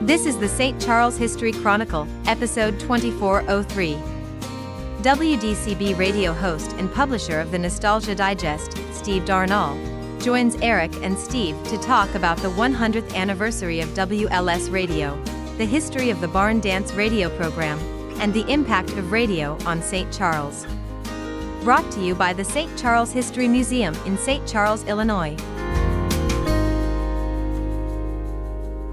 This is the St. Charles History Chronicle, episode 2403. WDCB radio host and publisher of the Nostalgia Digest, Steve Darnall, joins Eric and Steve to talk about the 100th anniversary of WLS Radio, the history of the Barn Dance radio program, and the impact of radio on St. Charles. Brought to you by the St. Charles History Museum in St. Charles, Illinois.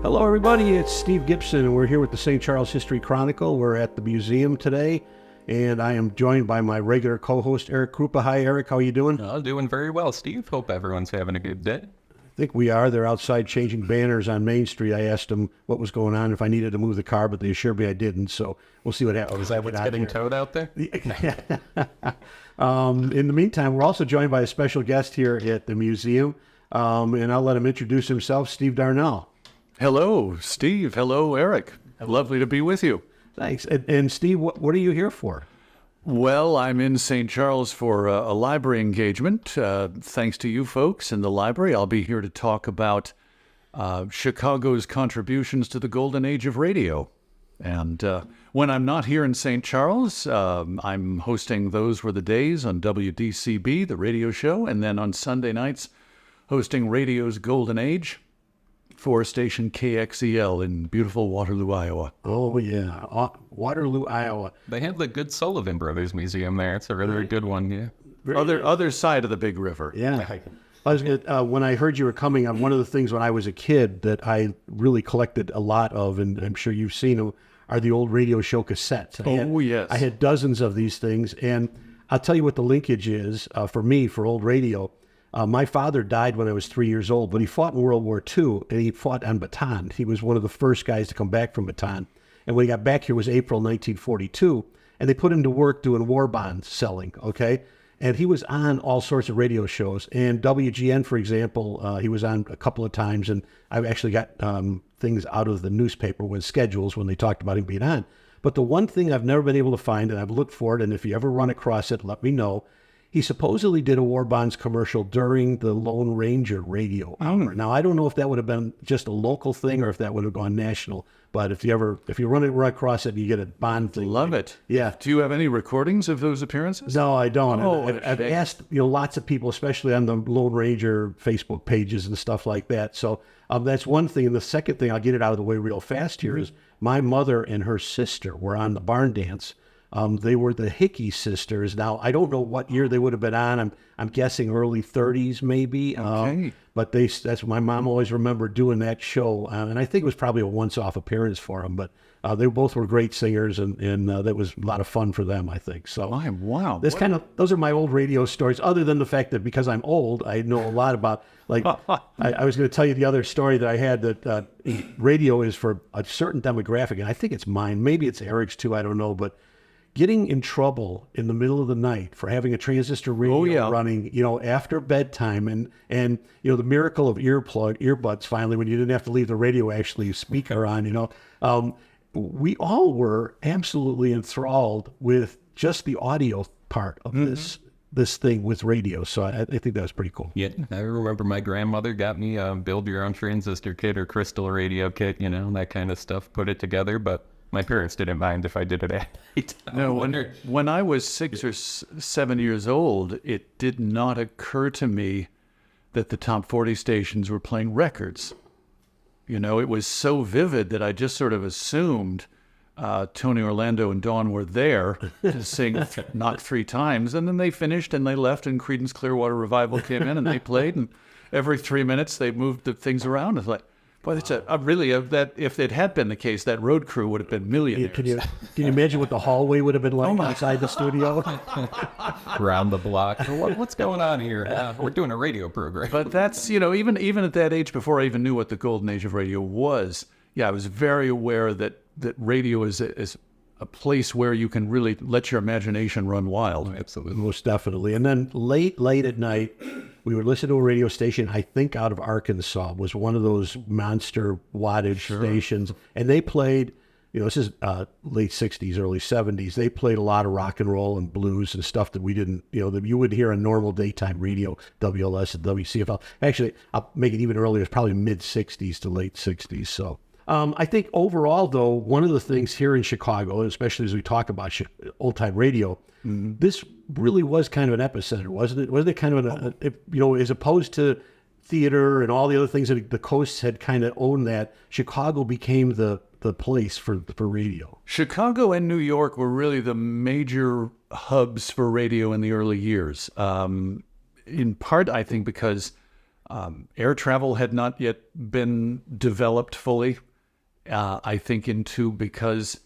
Hello everybody, it's Steve Gibson and we're here with the St. Charles History Chronicle. We're at the museum today and I am joined by my regular co-host Eric Krupa. Hi Eric, how are you doing? Doing very well, Steve. Hope everyone's having a good day. I think we are. They're outside changing banners on Main Street. I asked them what was going on, if I needed to move the car, but they assured me I didn't, so we'll see what happens. Is that what's getting towed out there? In the meantime, we're also joined by a special guest here at the museum, and I'll let him introduce himself, Steve Darnall. Hello, Steve. Hello, Eric. Lovely to be with you. Thanks. And Steve, what are you here for? Well, I'm in St. Charles for a library engagement. Thanks to you folks in the library, I'll be here to talk about Chicago's contributions to the golden age of radio. And when I'm not here in St. Charles, I'm hosting Those Were the Days on WDCB, the radio show, and then on Sunday nights, hosting radio's golden age for station KXEL in beautiful Waterloo, Iowa. Oh, yeah. Waterloo, Iowa. They have the good Sullivan Brothers Museum there. It's a really good one, yeah. Other side of the big river. Yeah. When I heard you were coming, one of the things when I was a kid that I really collected a lot of, and I'm sure you've seen them, are the old radio show cassettes. Yes. I had dozens of these things, and I'll tell you what the linkage is for me for old radio. My father died when I was 3 years old, but he fought in World War II, and he fought on Bataan. He was one of the first guys to come back from Bataan. And when he got back here, it was April 1942, and they put him to work doing war bonds selling, okay? And he was on all sorts of radio shows. And WGN, for example, he was on a couple of times, and I actually got things out of the newspaper with schedules when they talked about him being on. But the one thing I've never been able to find, and I've looked for it, and if you ever run across it, let me know. He supposedly did a war bonds commercial during the Lone Ranger radio hour. Now, I don't know if that would have been just a local thing or if that would have gone national. But if you run across it and you get a bond thing. Love it. Yeah. Do you have any recordings of those appearances? No, I don't. Oh, I've asked lots of people, especially on the Lone Ranger Facebook pages and stuff like that. So that's one thing. And the second thing, I'll get it out of the way real fast here, is my mother and her sister were on the barn dance. They were the Hickey sisters. Now, I don't know what year they would have been on. I'm guessing early 30s maybe. Okay. But that's what my mom always remembered doing that show. And I think it was probably a once-off appearance for them. But they both were great singers, and that was a lot of fun for them, I think. So wow. Those are my old radio stories, other than the fact that because I'm old, I know a lot about, like, I was going to tell you the other story that I had, that radio is for a certain demographic, and I think it's mine. Maybe it's Eric's too, I don't know, but getting in trouble in the middle of the night for having a transistor radio running, after bedtime, and the miracle of earbuds finally, when you didn't have to leave the radio actually speaker on, we all were absolutely enthralled with just the audio part of this thing with radio. So I think that was pretty cool. Yeah, I remember my grandmother got me a build your own transistor kit or crystal radio kit, that kind of stuff, put it together, but my parents didn't mind if I did it at night. No, when I was 6 or 7 years old, it did not occur to me that the top 40 stations were playing records. It was so vivid that I just sort of assumed Tony Orlando and Dawn were there to sing Knock 3 times. And then they finished and they left, and Creedence Clearwater Revival came in and they played. And every 3 minutes they moved the things around. It's like, boy, that's that if it had been the case, that road crew would have been millionaires. Can you imagine what the hallway would have been like outside the studio? Around the block. What's going on here? We're doing a radio program. But that's, even at that age, before I even knew what the golden age of radio was, I was very aware that radio is a place where you can really let your imagination run wild. Oh, absolutely. Most definitely. And then late at night, we would listen to a radio station, I think out of Arkansas, was one of those monster wattage stations. And they played, this is late 60s, early 70s. They played a lot of rock and roll and blues and stuff that we didn't, that you would hear on normal daytime radio, WLS and WCFL. Actually, I'll make it even earlier. It's probably mid 60s to late 60s. So I think overall, though, one of the things here in Chicago, especially as we talk about old-time radio, this really was kind of an epicenter, wasn't it? Wasn't it kind of as opposed to theater and all the other things that the coasts had kind of owned, that Chicago became the place for radio. Chicago and New York were really the major hubs for radio in the early years. In part, I think, because air travel had not yet been developed fully. I think in two, because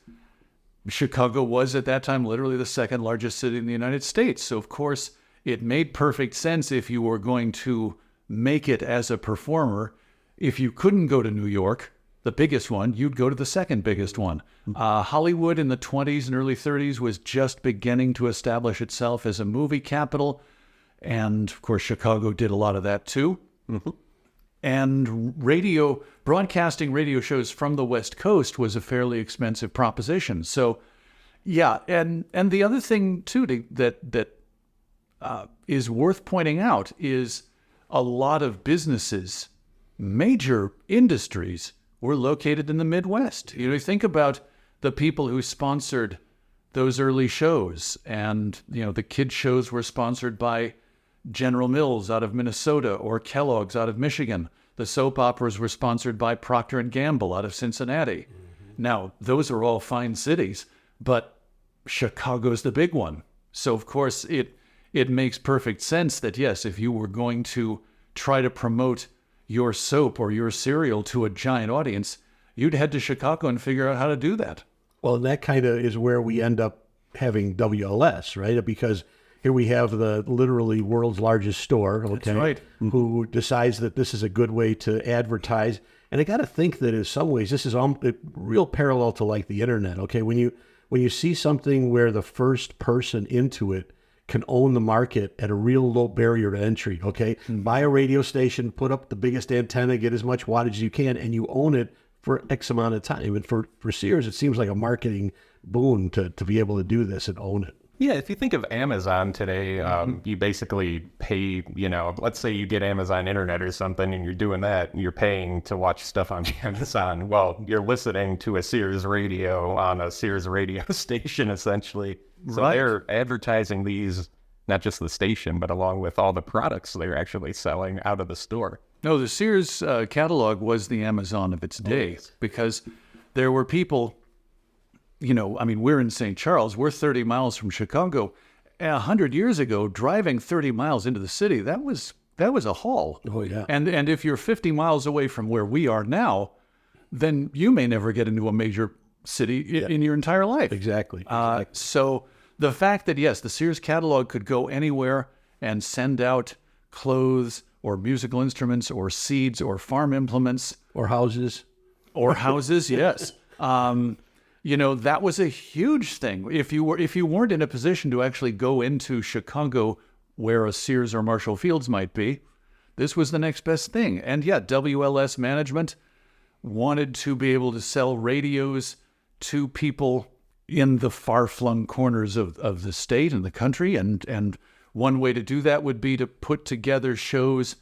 Chicago was at that time literally the second largest city in the United States. So, of course, it made perfect sense if you were going to make it as a performer. If you couldn't go to New York, the biggest one, you'd go to the second biggest one. Hollywood in the 20s and early 30s was just beginning to establish itself as a movie capital. And, of course, Chicago did a lot of that, too. Mm-hmm. And broadcasting radio shows from the West Coast was a fairly expensive proposition. So, yeah, and the other thing, too, that is worth pointing out is a lot of businesses, major industries, were located in the Midwest. You think about the people who sponsored those early shows, and the kid shows were sponsored by General Mills out of Minnesota or Kellogg's out of Michigan. The soap operas were sponsored by Procter & Gamble out of Cincinnati. Mm-hmm. Now, those are all fine cities, but Chicago's the big one. So, of course, it makes perfect sense that, yes, if you were going to try to promote your soap or your cereal to a giant audience, you'd head to Chicago and figure out how to do that. Well, and that kind of is where we end up having WLS, right? Because here we have the literally world's largest store, okay, that's right, who decides that this is a good way to advertise. And I got to think that in some ways this is a real parallel to like the internet, okay? When you see something where the first person into it can own the market at a real low barrier to entry, okay? Buy a radio station, put up the biggest antenna, get as much wattage as you can, and you own it for X amount of time. And for Sears, it seems like a marketing boon to be able to do this and own it. Yeah, if you think of Amazon today, you basically pay, let's say you get Amazon Internet or something and you're doing that, and you're paying to watch stuff on Amazon. Well, you're listening to a Sears radio on a Sears radio station, essentially. So They're advertising these, not just the station, but along with all the products they're actually selling out of the store. No, the Sears catalog was the Amazon of its day, because there were people... we're in St. Charles. We're 30 miles from Chicago. 100 years ago, driving 30 miles into the city, that was a haul. Oh, yeah. And if you're 50 miles away from where we are now, then you may never get into a major city in your entire life. Exactly. So the fact that, yes, the Sears catalog could go anywhere and send out clothes or musical instruments or seeds or farm implements. Or houses. Yes. That was a huge thing. If you weren't in a position to actually go into Chicago where a Sears or Marshall Fields might be, this was the next best thing. And yeah, WLS management wanted to be able to sell radios to people in the far-flung corners of the state and the country. And one way to do that would be to put together shows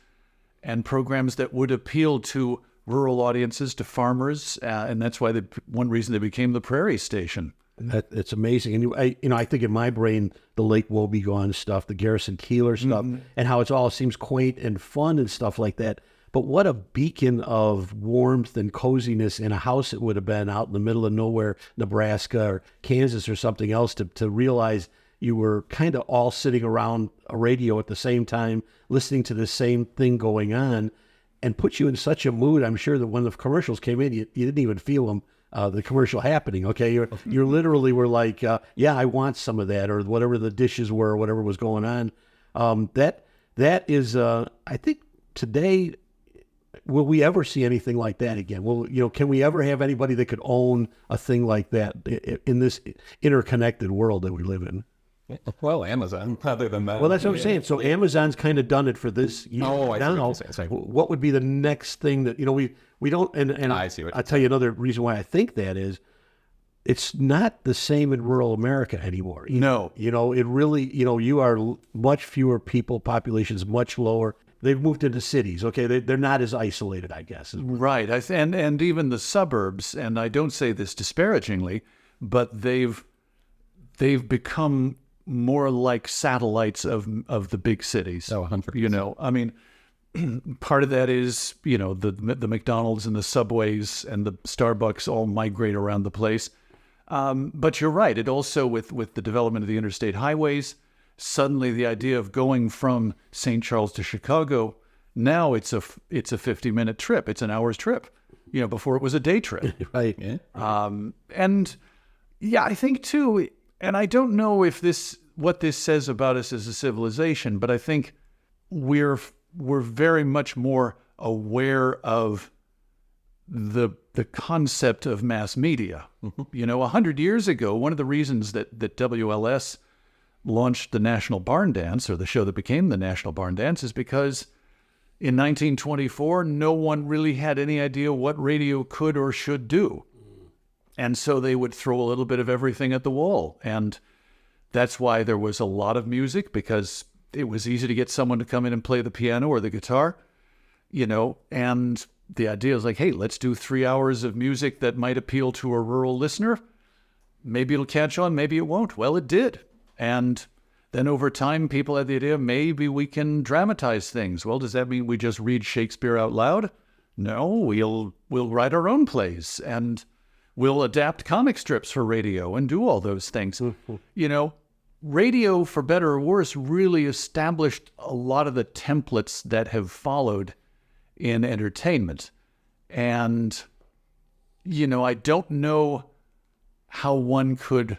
and programs that would appeal to rural audiences, to farmers, and that's why one reason they became the Prairie Station. It's amazing. And I think in my brain, the Lake Wobegon stuff, the Garrison Keillor stuff, and how it all seems quaint and fun and stuff like that. But what a beacon of warmth and coziness in a house it would have been out in the middle of nowhere, Nebraska or Kansas or something else, to realize you were kind of all sitting around a radio at the same time, listening to the same thing going on, and put you in such a mood. I'm sure that when the commercials came in, you didn't even feel them, the commercial happening, okay? You literally were like, I want some of that, or whatever the dishes were, or whatever was going on. That is, I think today, will we ever see anything like that again? Can we ever have anybody that could own a thing like that in this interconnected world that we live in? Well, Amazon, other than that. Well, that's what I'm saying. So Amazon's kind of done it for this year. Oh, I see now. what you're saying. What would be the next thing that, we don't, and I see what I'll tell you another reason why I think that is, it's not the same in rural America anymore. No. It really, you are much fewer people, population's much lower. they've moved into cities. Okay, they're not as isolated, I guess. Right. And even the suburbs, and I don't say this disparagingly, but they've become more like satellites of the big cities. Oh, 100%. You know, I mean, part of that is, you know, the McDonald's and the Subways and the Starbucks all migrate around the place. But you're right. It also, with the development of the interstate highways, suddenly the idea of going from St. Charles to Chicago, now it's a 50-minute trip. It's an hour's trip. You know, before it was a day trip. Right. Yeah. And yeah, I think too, and I don't know if what this says about us as a civilization, but I think we're very much more aware of the concept of mass media. Mm-hmm. You know, 100 years ago, one of the reasons that WLS launched the National Barn Dance, or the show that became the National Barn Dance, is because in 1924, no one really had any idea what radio could or should do. And so they would throw a little bit of everything at the wall. And that's why there was a lot of music, because it was easy to get someone to come in and play the piano or the guitar, you know, and the idea is like, hey, let's do 3 hours of music that might appeal to a rural listener. Maybe it'll catch on, maybe it won't. Well, it did. And then over time, people had the idea, maybe we can dramatize things. Well, does that mean we just read Shakespeare out loud? No, we'll write our own plays, and we'll adapt comic strips for radio and do all those things. You know, radio, for better or worse, really established a lot of the templates that have followed in entertainment. And, you know, I don't know how one could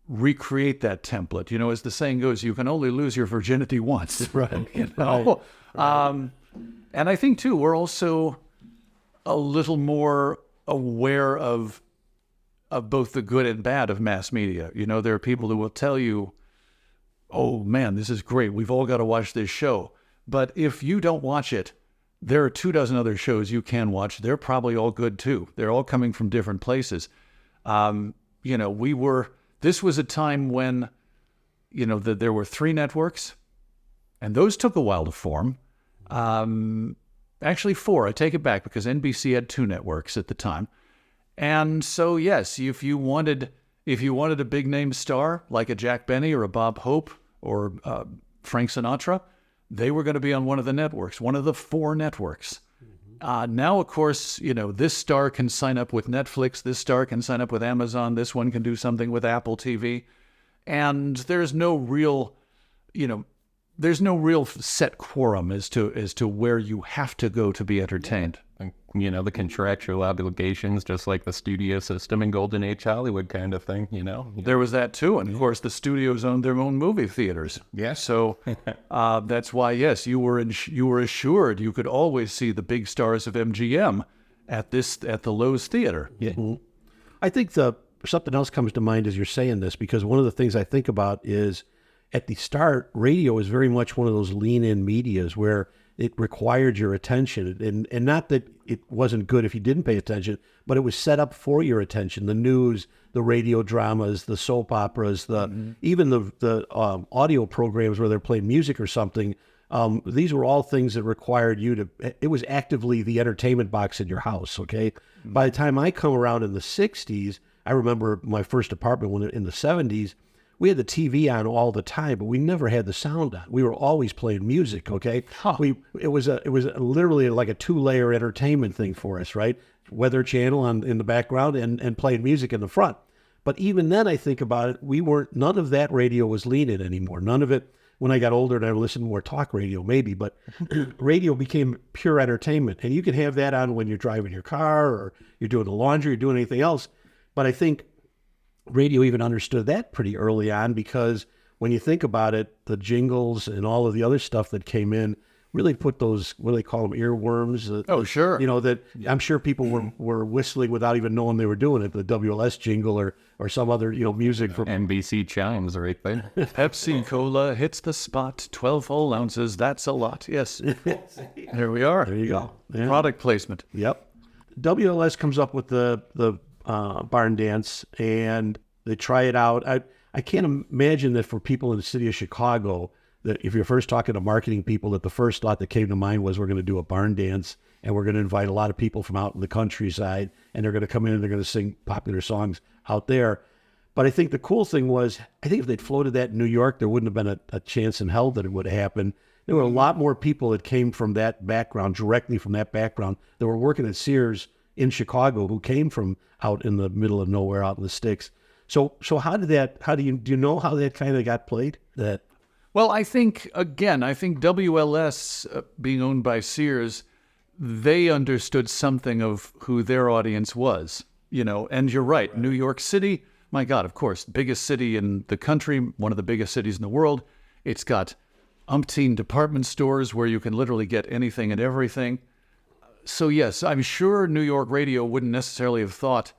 recreate that template. You know, as the saying goes, you can only lose your virginity once. Right. You know? And I think, too, we're also a little more aware of both the good and bad of mass media. You know, there are people who will tell you, oh, man, this is great. We've all got to watch this show. But if you don't watch it, there are 24 other shows you can watch. They're probably all good, too. They're all coming from different places. You know, this was a time when, you know, there were 3 networks, and those took a while to form. Actually 4, I take it back, because NBC had 2 networks at the time. And so, yes, if you wanted a big name star like a Jack Benny or a Bob Hope or Frank Sinatra, they were going to be on one of the networks, one of the 4 networks. Now, of course, you know, this star can sign up with Netflix, this star can sign up with Amazon, this one can do something with Apple TV. And there's no real, you know, set quorum as to where you have to go to be entertained. You know, the contractual obligations, just like the studio system in Golden Age Hollywood kind of thing, you know. There was that too. And of course, the studios owned their own movie theaters. Yeah. So that's why, yes, you were assured you could always see the big stars of MGM at the Lowe's Theater. Yeah. Mm-hmm. I think something else comes to mind as you're saying this, because one of the things I think about is at the start, radio is very much one of those lean-in medias where it required your attention, and not that it wasn't good if you didn't pay attention, but it was set up for your attention. The news, the radio dramas, the soap operas, even the audio programs where they're playing music or something. These were all things that required you to. It was actively the entertainment box in your house. Okay, by the time I come around in the '60s, I remember my first apartment when in the '70s. We had the TV on all the time, but we never had the sound on. We were always playing music, okay? Huh. It was literally like a 2-layer entertainment thing for us, right? Weather Channel in the background and playing music in the front. But even then, I think about it, none of that radio was lean-in anymore. None of it, when I got older and I listened to more talk radio, maybe, but radio became pure entertainment. And you can have that on when you're driving your car or you're doing the laundry or doing anything else. But I think radio even understood that pretty early on, because when you think about it, the jingles and all of the other stuff that came in really put those, what do they call them, earworms? Oh, sure. You know, that I'm sure people were whistling without even knowing they were doing it, the WLS jingle or some other, you know, music from NBC chimes right there. Pepsi Cola hits the spot, 12 whole ounces, that's a lot. Yes. There we are. There you go. Yeah. Product placement. Yep. WLS comes up with the barn dance, and they try it out. I can't imagine that for people in the city of Chicago that if you're first talking to marketing people, that the first thought that came to mind was we're going to do a barn dance and we're going to invite a lot of people from out in the countryside and they're going to come in and they're going to sing popular songs out there. But I think the cool thing was, I think if they'd floated that in New York, there wouldn't have been a chance in hell that it would have happened. There were a lot more people that came from that background, directly from that background, that were working at Sears in Chicago, who came from out in the middle of nowhere, out in the sticks. So do you know how that kind of got played? Well, I think WLS, being owned by Sears, they understood something of who their audience was, and you're right. New York City, my God, of course, biggest city in the country, one of the biggest cities in the world. It's got umpteen department stores where you can literally get anything and everything. So yes, I'm sure New York radio wouldn't necessarily have thought,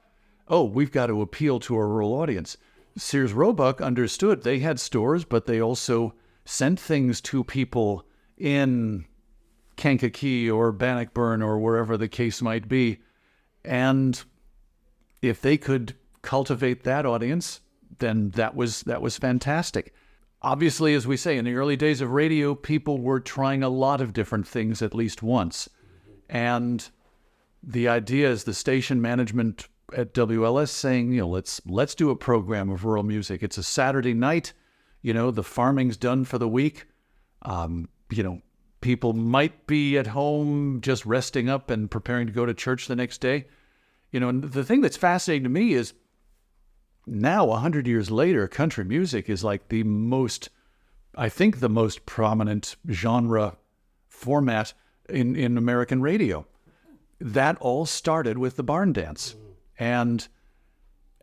oh, we've got to appeal to a rural audience. Sears Roebuck understood they had stores, but they also sent things to people in Kankakee or Bannockburn or wherever the case might be. And if they could cultivate that audience, then that was fantastic. Obviously, as we say, in the early days of radio, people were trying a lot of different things at least once. And the idea is the station management at WLS saying, let's do a program of rural music. It's a Saturday night, the farming's done for the week. People might be at home just resting up and preparing to go to church the next day. And the thing that's fascinating to me is now, 100 years later, country music is like the most prominent genre format in American radio. That all started with the barn dance. And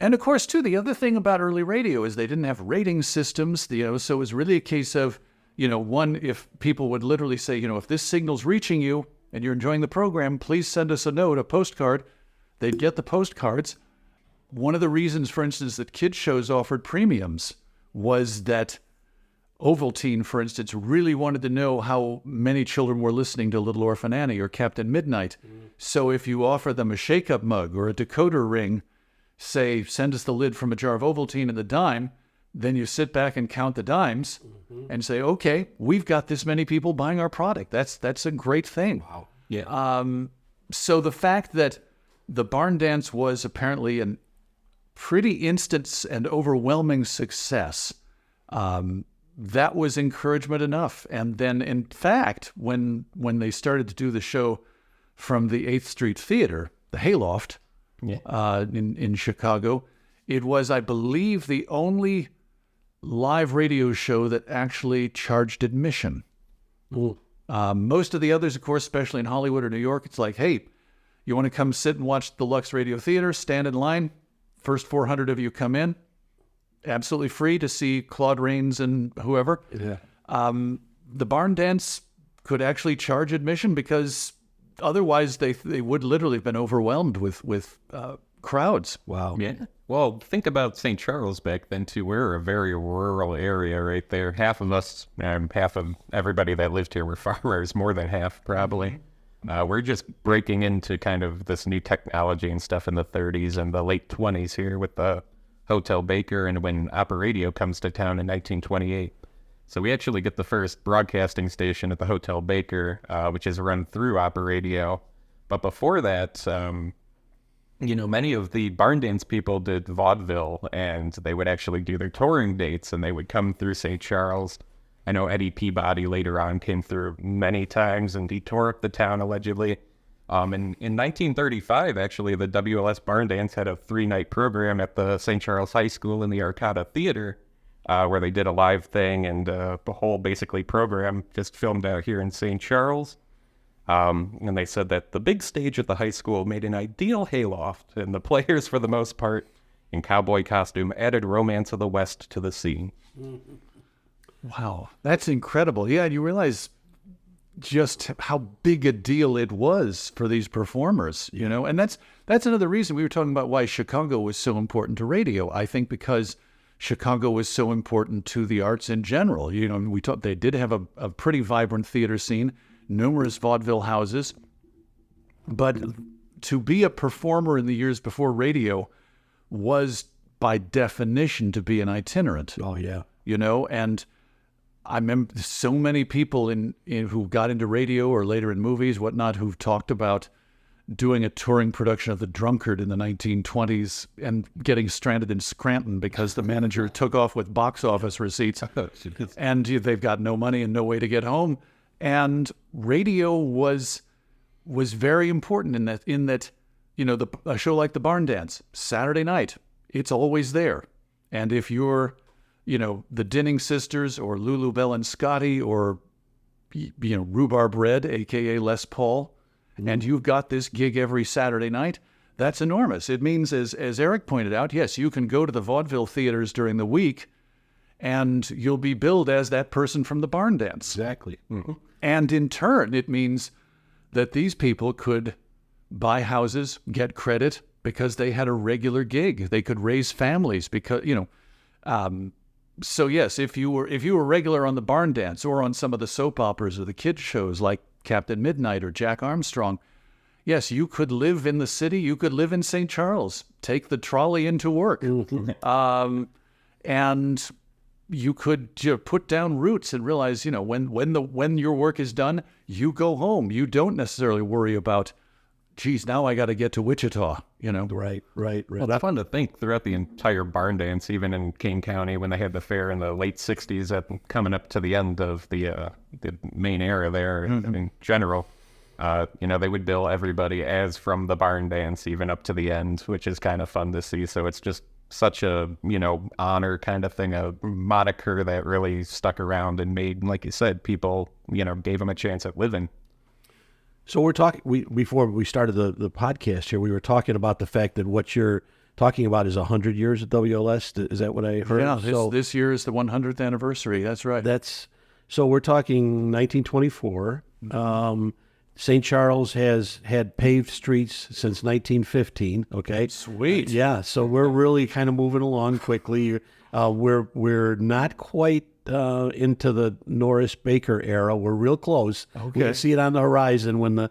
of course, too, the other thing about early radio is they didn't have rating systems, so it was really a case of, one, if people would literally say, if this signal's reaching you and you're enjoying the program, please send us a note, a postcard. They'd get the postcards. One of the reasons, for instance, that kids shows offered premiums was that Ovaltine, for instance, really wanted to know how many children were listening to Little Orphan Annie or Captain Midnight. So if you offer them a shake-up mug or a decoder ring, say, send us the lid from a jar of Ovaltine and the dime, then you sit back and count the dimes and say, okay, we've got this many people buying our product. That's a great thing. Wow. Yeah. So the fact that the barn dance was apparently an pretty instant and overwhelming success, that was encouragement enough. And then, in fact, when they started to do the show from the 8th Street Theater, the Hayloft, in Chicago, it was, I believe, the only live radio show that actually charged admission. Most of the others, of course, especially in Hollywood or New York, it's like, hey, you want to come sit and watch the Lux Radio Theater, stand in line, first 400 of you come in, absolutely free to see Claude Rains and whoever. Yeah. The barn dance could actually charge admission because otherwise they would literally have been overwhelmed with crowds. Wow. Yeah. Well, think about St. Charles back then, too. We're a very rural area right there. Half of us, half of everybody that lived here were farmers, more than half probably. We're just breaking into kind of this new technology and stuff in the 30s and the late 20s here with the Hotel Baker and when Opera Radio comes to town in 1928. So we actually get the first broadcasting station at the Hotel Baker, which is run through Opera Radio. But before that, many of the barn dance people did vaudeville, and they would actually do their touring dates, and they would come through St. Charles. I know Eddie Peabody later on came through many times, and he tore up the town, allegedly. In 1935, actually, the WLS Barn Dance had a 3-night program at the St. Charles High School in the Arcata Theater, where they did a live thing, and the whole, basically, program just filmed out here in St. Charles. And they said that the big stage at the high school made an ideal hayloft, and the players, for the most part, in cowboy costume, added romance of the West to the scene. Wow, that's incredible. Yeah, you realize just how big a deal it was for these performers, and that's another reason we were talking about why Chicago was so important to radio. I think because Chicago was so important to the arts in general. They did have a pretty vibrant theater scene, numerous vaudeville houses, but to be a performer in the years before radio was by definition to be an itinerant. Oh, yeah. And I remember so many people in who got into radio or later in movies, whatnot, who've talked about doing a touring production of The Drunkard in the 1920s and getting stranded in Scranton because the manager took off with box office receipts and they've got no money and no way to get home. And radio was very important in that a show like The Barn Dance, Saturday night, it's always there. And if you're the Dinning Sisters or Lulu Bell and Scotty or Rhubarb Red, aka Les Paul, and you've got this gig every Saturday night, that's enormous. It means, as Eric pointed out, yes, you can go to the vaudeville theaters during the week and you'll be billed as that person from the Barn Dance. Exactly. Mm-hmm. And in turn, it means that these people could buy houses, get credit because they had a regular gig. They could raise families because, so yes, if you were regular on the Barn Dance or on some of the soap operas or the kids shows like Captain Midnight or Jack Armstrong, yes, you could live in the city. You could live in St. Charles, take the trolley into work, and you could put down roots and realize, when your work is done, you go home. You don't necessarily worry about, geez, now I got to get to Wichita. Right. Well, it's fun to think throughout the entire Barn Dance, even in Kane County when they had the fair in the late '60s, coming up to the end of the main era there. In general, they would bill everybody as from the Barn Dance, even up to the end, which is kind of fun to see. So it's just such a honor kind of thing, a moniker that really stuck around and made, like you said, people gave them a chance at living. So we're talking, before we started the podcast here, we were talking about the fact that what you're talking about is 100 years at WLS. Is that what I heard? Yeah, this year is the 100th anniversary. That's right. So we're talking 1924. St. Charles has had paved streets since 1915. Okay. Sweet. Yeah. So we're really kind of moving along quickly. We're not quite into the Norris Baker era. We're real close. Okay. We can see it on the horizon when the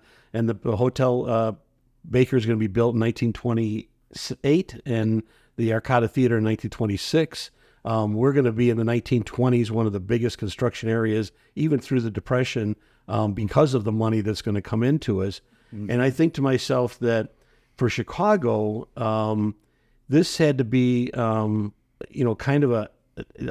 hotel Baker is going to be built in 1928 and the Arcada Theater in 1926. We're going to be in the 1920s, one of the biggest construction areas, even through the Depression, because of the money that's going to come into us. And I think to myself that for Chicago, this had to be, kind of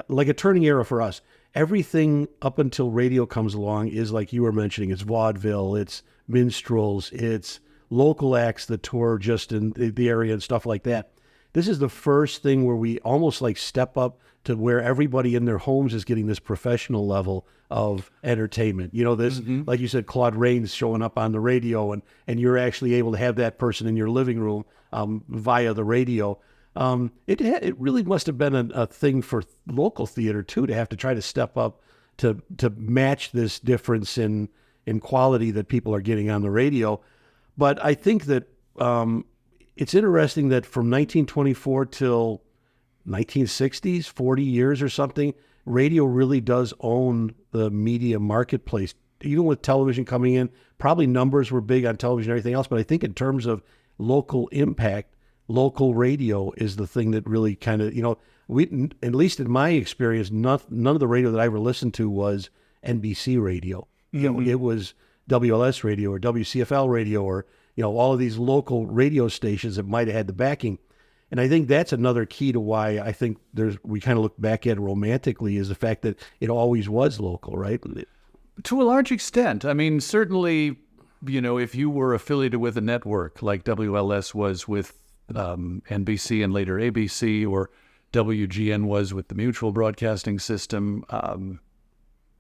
like a turning era for us. Everything up until radio comes along is like you were mentioning. It's vaudeville, it's minstrels, it's local acts that tour just in the area and stuff like that. This is the first thing where we almost like step up to where everybody in their homes is getting this professional level of entertainment. This, like you said, Claude Rains showing up on the radio, and you're actually able to have that person in your living room via the radio. It really must have been a thing for local theater too, to have to try to step up to match this difference in quality that people are getting on the radio. But I think that it's interesting that from 1924 till 1960s, 40 years or something, radio really does own the media marketplace. Even with television coming in, probably numbers were big on television and everything else, but I think in terms of local impact, local radio is the thing that really kind of, we, at least in my experience, none of the radio that I ever listened to was NBC radio. It was WLS radio or WCFL radio or, all of these local radio stations that might have had the backing. And I think that's another key to why I think we kind of look back at it romantically, is the fact that it always was local, right? To a large extent. I mean, certainly, if you were affiliated with a network like WLS was with NBC and later ABC, or WGN was with the Mutual Broadcasting System,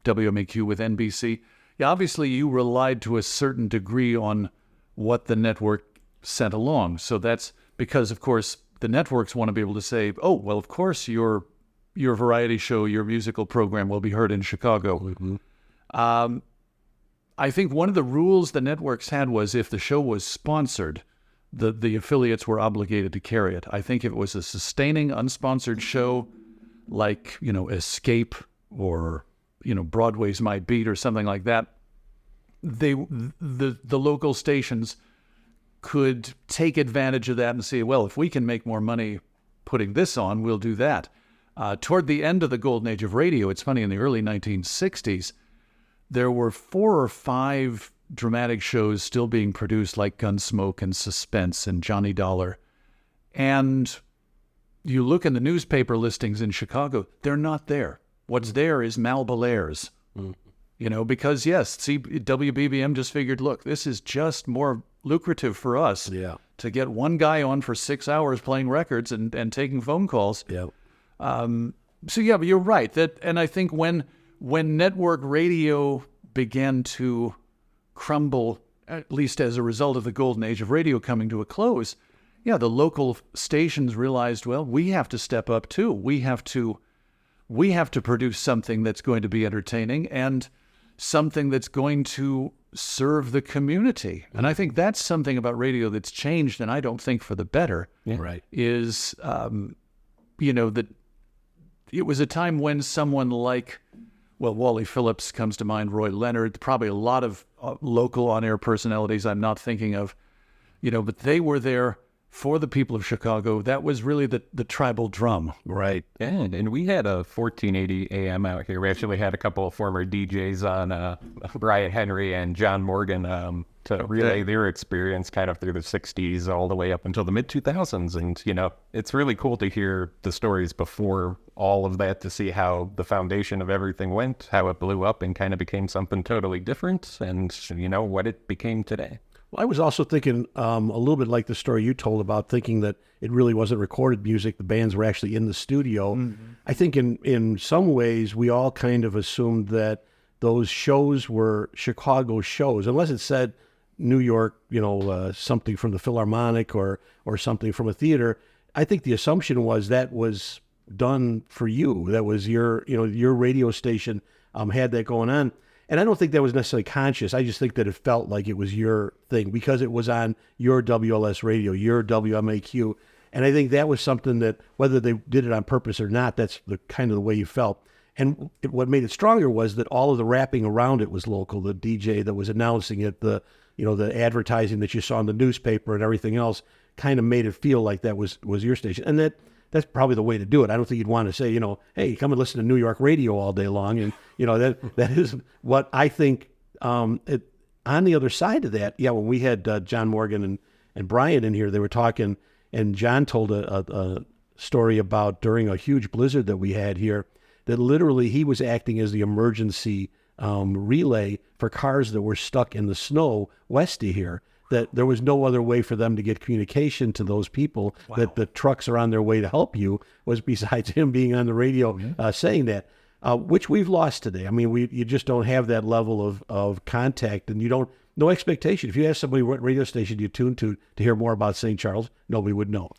WMAQ with NBC. Yeah, obviously you relied to a certain degree on what the network sent along. So that's because, of course, the networks want to be able to say, oh, well, of course your variety show, your musical program will be heard in Chicago. Mm-hmm. I think one of the rules the networks had was if the show was sponsored, the affiliates were obligated to carry it. I think if it was a sustaining, unsponsored show like, Escape or, Broadway's My Beat or something like that, the local stations could take advantage of that and say, well, if we can make more money putting this on, we'll do that. Toward the end of the golden age of radio, it's funny, in the early 1960s, there were 4 or 5 dramatic shows still being produced, like Gunsmoke and Suspense and Johnny Dollar. And you look in the newspaper listings in Chicago, they're not there. What's there is Mal Belair's. Because, yes, WBBM just figured, look, this is just more lucrative for us to get one guy on for 6 hours playing records and taking phone calls. But you're right. And I think when network radio began to crumble, at least as a result of the golden age of radio coming to a close, the local stations realized, well, we have to step up too. We have to produce something that's going to be entertaining and something that's going to serve the community. And I think that's something about radio that's changed, and I don't think for the better. Right. Is, that it was a time when someone like, Wally Phillips comes to mind, Roy Leonard, probably a lot of local on-air personalities I'm not thinking of, but they were there for the people of Chicago. That was really the tribal drum. Right. And we had a 1480 AM out here. We actually had a couple of former DJs on, Brian Henry and John Morgan, to relay their experience kind of through the 60s all the way up until the mid-2000s. And, it's really cool to hear the stories before all of that, to see how the foundation of everything went, how it blew up and kind of became something totally different, and, what it became today. Well, I was also thinking a little bit like the story you told about thinking that it really wasn't recorded music. The bands were actually in the studio. Mm-hmm. I think in some ways we all kind of assumed that those shows were Chicago shows, unless it said New York, something from the Philharmonic or something from a theater. I think the assumption was that was done for you. That was your radio station had that going on. And I don't think that was necessarily conscious. I just think that it felt like it was your thing because it was on your WLS radio, your WMAQ. And I think that was something that, whether they did it on purpose or not, that's the kind of the way you felt. And what made it stronger was that all of the wrapping around it was local. The DJ that was announcing it, the advertising that you saw in the newspaper and everything else kind of made it feel like that was your station. And that's probably the way to do it. I don't think you'd want to say, hey, come and listen to New York radio all day long. And, that is what I think. On the other side of that, when we had John Morgan and Brian in here, they were talking, and John told a story about during a huge blizzard that we had here, that literally he was acting as the emergency relay for cars that were stuck in the snow west of here, that there was no other way for them to get communication to those people. Wow. That the trucks are on their way to help you, was besides him being on the radio saying that, which we've lost today. I mean, you just don't have that level of contact, and no expectation. If you ask somebody what radio station you tune to hear more about St. Charles, nobody would know.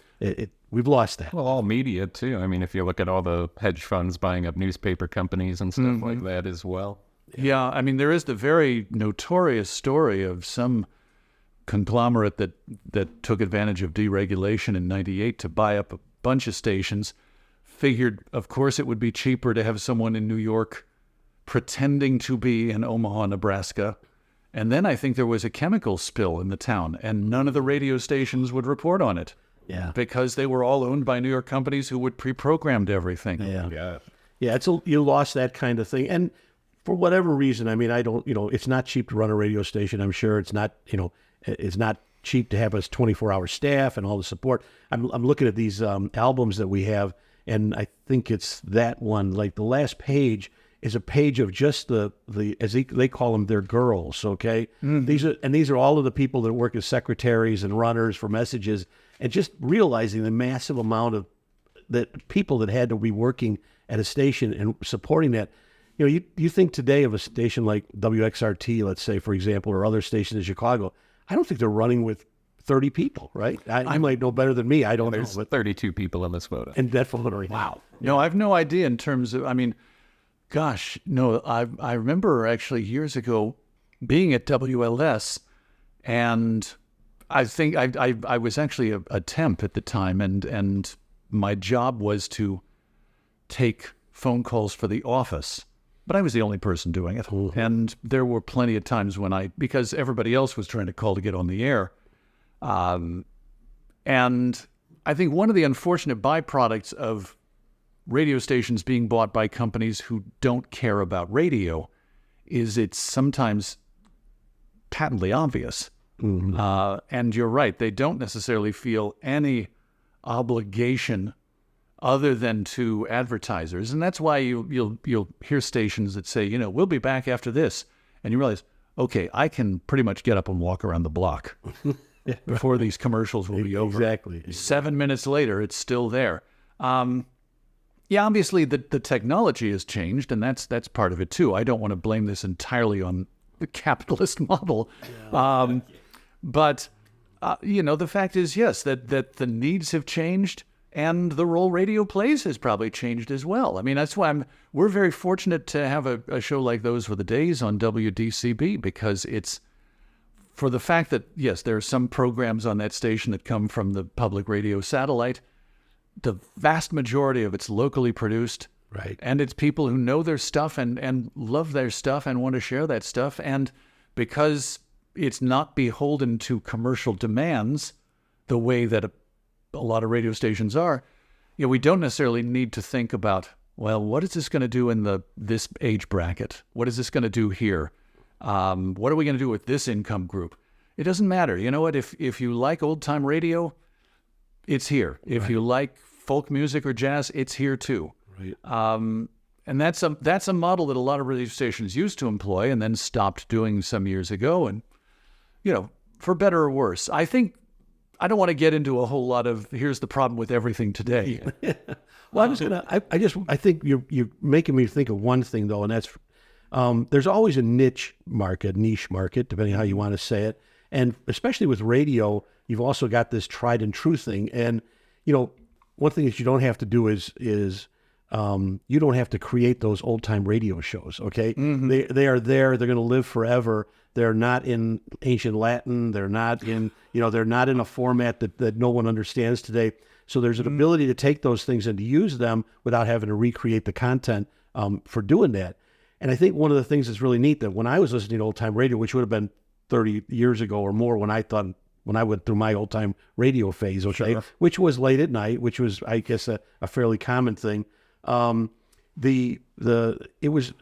We've lost that. Well, all media too. I mean, if you look at all the hedge funds buying up newspaper companies and stuff like that as well. Yeah, I mean, there is the very notorious story of some conglomerate that took advantage of deregulation in '98 to buy up a bunch of stations. Figured, of course, it would be cheaper to have someone in New York pretending to be in Omaha, Nebraska. And then I think there was a chemical spill in the town, and none of the radio stations would report on it. Yeah, because they were all owned by New York companies who would pre-programmed everything. Yeah. You lost that kind of thing, and for whatever reason, I mean, I don't, it's not cheap to run a radio station. I'm sure it's not, it's not cheap to have us 24-hour staff and all the support. I'm looking at these albums that we have, and I think it's that one. Like the last page is a page of just the as they call them, their girls. Okay, these are all of the people that work as secretaries and runners for messages, and just realizing the massive amount of that people that had to be working at a station and supporting that. You think today of a station like WXRT, let's say, for example, or other stations in Chicago, I don't think they're running with 30 people, right? I might know better than me. I don't know. There's 32 people in this photo. And that photo. Wow. No, I have no idea in terms of, I mean, gosh, no, I remember actually years ago being at WLS, and I think I was actually a temp at the time, and my job was to take phone calls for the office. But I was the only person doing it. Mm-hmm. And there were plenty of times when because everybody else was trying to call to get on the air. And I think one of the unfortunate byproducts of radio stations being bought by companies who don't care about radio is it's sometimes patently obvious. And you're right, they don't necessarily feel any obligation other than to advertisers. And that's why you'll hear stations that say, we'll be back after this. And you realize, okay, I can pretty much get up and walk around the block before these commercials will be over. Exactly. 7 minutes later, it's still there. Obviously the technology has changed, and that's part of it too. I don't want to blame this entirely on the capitalist model. But the fact is, yes, that the needs have changed, and the role radio plays has probably changed as well. I mean, that's why we're very fortunate to have a show like Those Were the Days on WDCB, because it's for the fact that, yes, there are some programs on that station that come from the public radio satellite. The vast majority of it's locally produced. Right. And it's people who know their stuff and love their stuff and want to share that stuff. And because it's not beholden to commercial demands the way that a lot of radio stations are, we don't necessarily need to think about, well, what is this going to do in this age bracket? What is this going to do here? What are we going to do with this income group? It doesn't matter. You know what? If you like old-time radio, it's here. If you like folk music or jazz, it's here too. Right. And that's a model that a lot of radio stations used to employ and then stopped doing some years ago. And, for better or worse, I think I don't want to get into a whole lot of here's the problem with everything today. Well, I think you're making me think of one thing though, and that's there's always a niche market, depending on how you want to say it. And especially with radio, you've also got this tried and true thing. And, one thing that you don't have to do is you don't have to create those old time radio shows. Okay. Mm-hmm. They are there. They're going to live forever. They're not in ancient Latin. They're not in, they're not in a format that no one understands today. So there's an ability to take those things and to use them without having to recreate the content for doing that. And I think one of the things that's really neat that when I was listening to old time radio, which would have been 30 years ago or more when I went through my old time radio phase, okay, sure, which was late at night, which was, I guess, a fairly common thing. It was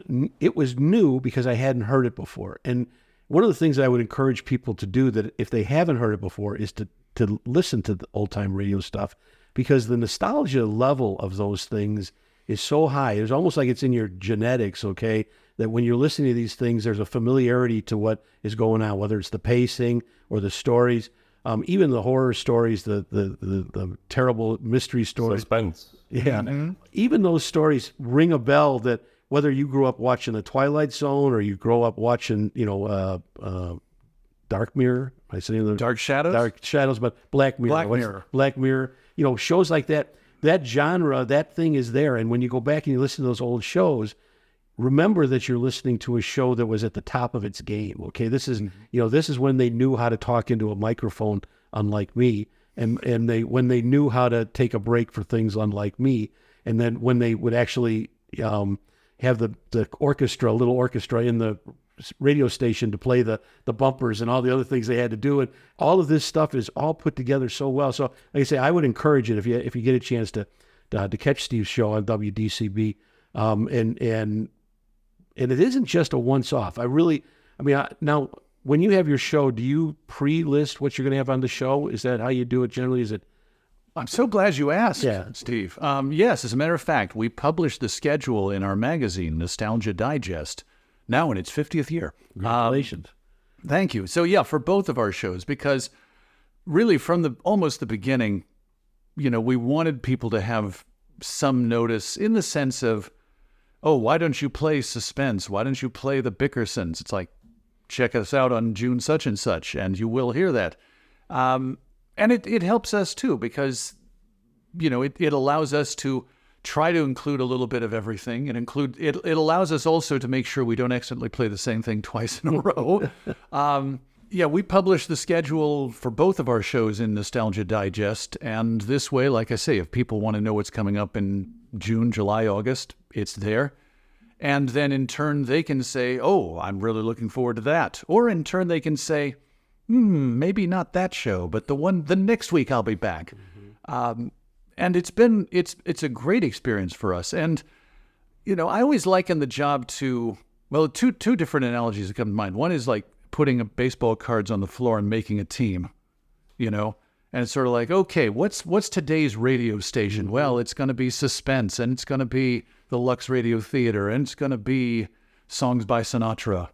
new because I hadn't heard it before. And one of the things I would encourage people to do, that if they haven't heard it before, is to listen to the old time radio stuff, because the nostalgia level of those things is so high. It's almost like it's in your genetics, okay, that when you're listening to these things, there's a familiarity to what is going on, whether it's the pacing or the stories, even the horror stories, the terrible mystery stories. Suspense. Yeah. Mm-hmm. Even those stories ring a bell, that whether you grew up watching The Twilight Zone or you grow up watching, Dark Mirror. I say Dark Shadows? Dark Shadows, but Black Mirror. Black Mirror. Shows like that. That genre, that thing is there. And when you go back and you listen to those old shows, remember that you're listening to a show that was at the top of its game. Okay, this is this is when they knew how to talk into a microphone, unlike me, and when they knew how to take a break for things, unlike me, and then when they would actually have the orchestra, a little orchestra in the radio station to play the bumpers and all the other things they had to do, and all of this stuff is all put together so well. So, like I say, I would encourage it if you get a chance to catch Steve's show on WDCB, and it isn't just a once-off. Now, when you have your show, do you pre-list what you're going to have on the show? Is that how you do it generally? Is it? I'm so glad you asked, Steve. Yes, as a matter of fact, we published the schedule in our magazine, Nostalgia Digest, now in its 50th year. Congratulations. Thank you. So, yeah, for both of our shows, because really from almost the beginning, we wanted people to have some notice in the sense of, oh, why don't you play Suspense? Why don't you play the Bickersons? It's like, check us out on June such and such, and you will hear that. And it helps us too, because, it allows us to try to include a little bit of everything, and it allows us also to make sure we don't accidentally play the same thing twice in a row. We publish the schedule for both of our shows in Nostalgia Digest, and this way, like I say, if people want to know what's coming up in June, July, August, it's there. And then in turn, they can say, oh, I'm really looking forward to that. Or in turn, they can say, maybe not that show, but the next week I'll be back. Mm-hmm. And it's a great experience for us. And, I always liken the job to, well, two different analogies that come to mind. One is like putting baseball cards on the floor and making a team, and it's sort of like, okay, what's today's radio station? Well, it's going to be Suspense, and it's going to be the Lux Radio Theater, and it's going to be songs by Sinatra.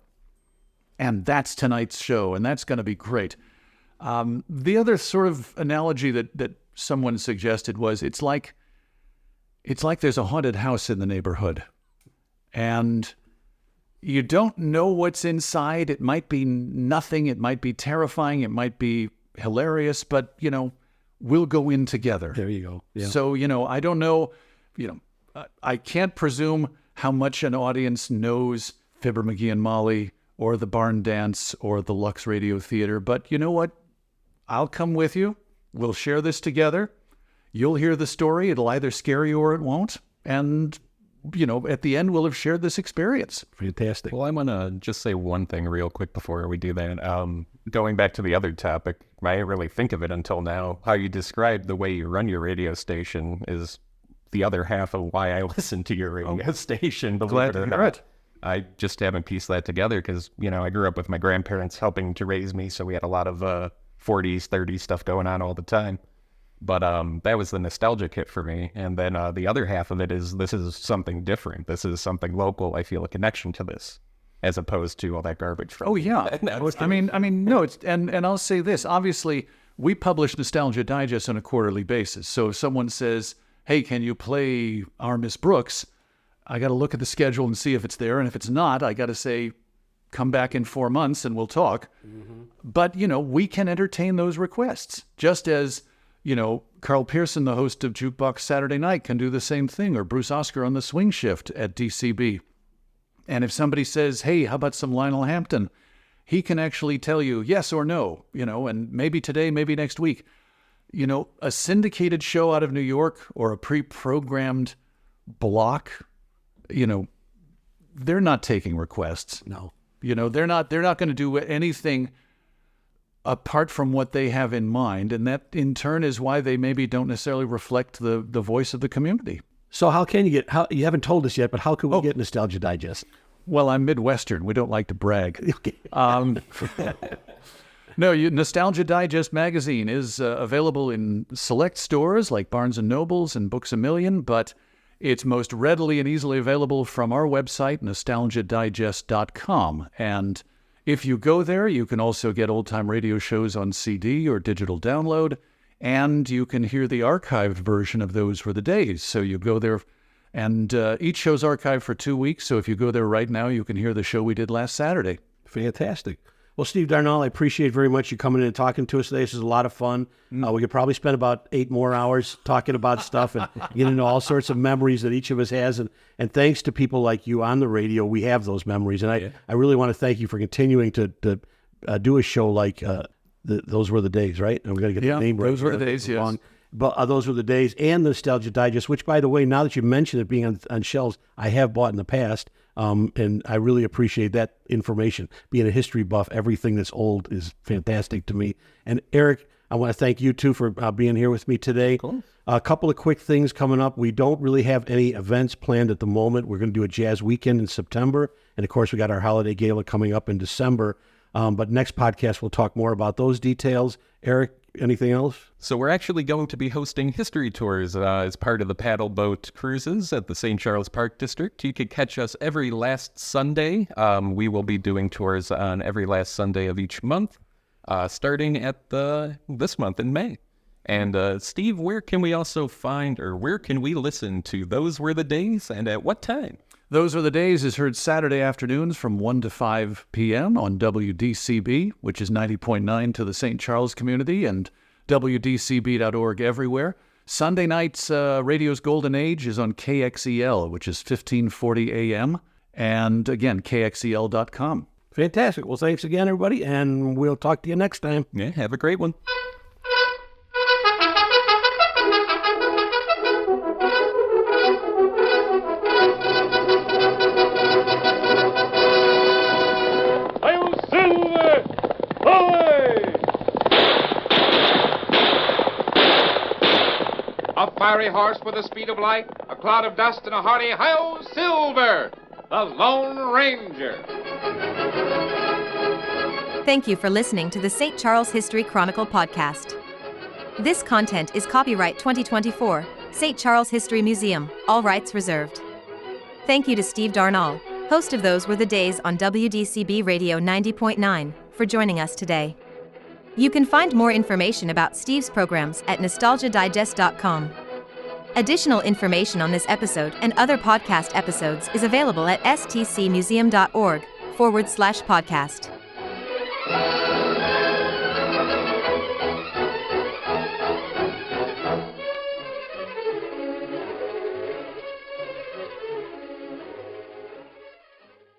And that's tonight's show, and that's going to be great. The other sort of analogy that someone suggested was it's like there's a haunted house in the neighborhood, and you don't know what's inside. It might be nothing. It might be terrifying. It might be hilarious, but, we'll go in together. There you go. Yeah. So, I don't know, I can't presume how much an audience knows Fibber McGee and Molly or the Barn Dance or the Lux Radio Theater, but you know what? I'll come with you. We'll share this together. You'll hear the story. It'll either scare you or it won't. And, at the end, we'll have shared this experience. Fantastic. Well, I want to just say one thing real quick before we do that. Going back to the other topic, I didn't really think of it until now. How you describe the way you run your radio station is the other half of why I listen to your radio station. Glad to hear it. I just haven't pieced that together because, I grew up with my grandparents helping to raise me, so we had a lot of 40s, 30s stuff going on all the time. But that was the nostalgic hit for me. And then the other half of it is this is something different. This is something local. I feel a connection to this as opposed to all that garbage. From yeah. I mean, no, it's, and I'll say this, obviously we publish Nostalgia Digest on a quarterly basis. So if someone says, hey, can you play our Miss Brooks? I got to look at the schedule and see if it's there. And if it's not, I got to say, come back in 4 months and we'll talk. Mm-hmm. But, we can entertain those requests just as, Carl Pearson, the host of Jukebox Saturday Night, can do the same thing, or Bruce Oscar on the swing shift at DCB. And if somebody says, hey, how about some Lionel Hampton? He can actually tell you yes or no, and maybe today, maybe next week. A syndicated show out of New York or a pre-programmed block, they're not taking requests. No. They're not going to do anything apart from what they have in mind. And that in turn is why they maybe don't necessarily reflect the voice of the community. So how can you you haven't told us yet, but how can we get Nostalgia Digest? Well, I'm Midwestern. We don't like to brag. Okay. No, Nostalgia Digest magazine is available in select stores like Barnes & Nobles and Books A Million, but it's most readily and easily available from our website, nostalgiadigest.com. And if you go there, you can also get old-time radio shows on CD or digital download, and you can hear the archived version of Those Were the Days. So you go there, and each show's archived for 2 weeks, so if you go there right now, you can hear the show we did last Saturday. Fantastic. Well, Steve Darnall, I appreciate very much you coming in and talking to us today. This is a lot of fun. We could probably spend about 8 more hours talking about stuff and get into all sorts of memories that each of us has. And thanks to people like you on the radio, we have those memories. And I really want to thank you for continuing to do a show like Those Were the Days, right? And we got to get the name right. Those Were the Days, yes. Long. But Those Were the Days and the Nostalgia Digest, which, by the way, now that you mentioned it being on shelves, I have bought in the past. And I really appreciate that information. Being a history buff, everything that's old is fantastic to me. And Eric, I want to thank you too for being here with me today. Cool. A couple of quick things coming up. We don't really have any events planned at the moment. We're going to do a jazz weekend in September. And of course, we got our holiday gala coming up in December. But next podcast, we'll talk more about those details. Eric, anything else? So we're actually going to be hosting history tours as part of the paddle boat cruises at the St. Charles Park District. You can catch us every last Sunday. We will be doing tours on every last Sunday of each month, starting at this month in May. And Steve, where can we also find, or where can we listen to Those Were the Days, and at what time? Those Were the Days is heard Saturday afternoons from 1 to 5 p.m. on WDCB, which is 90.9 to the St. Charles community, and WDCB.org everywhere. Sunday nights, radio's golden age is on KXEL, which is 1540 a.m., and again, KXEL.com. Fantastic. Well, thanks again, everybody, and we'll talk to you next time. Yeah, have a great one. A fiery horse with the speed of light, a cloud of dust, and a hearty hi-yo, Silver, the Lone Ranger. Thank you for listening to the St. Charles History Chronicle podcast. This content is copyright 2024, St. Charles History Museum, all rights reserved. Thank you to Steve Darnall, host of Those Were the Days on WDCB Radio 90.9, for joining us today. You can find more information about Steve's programs at nostalgiadigest.com. Additional information on this episode and other podcast episodes is available at stcmuseum.org/podcast.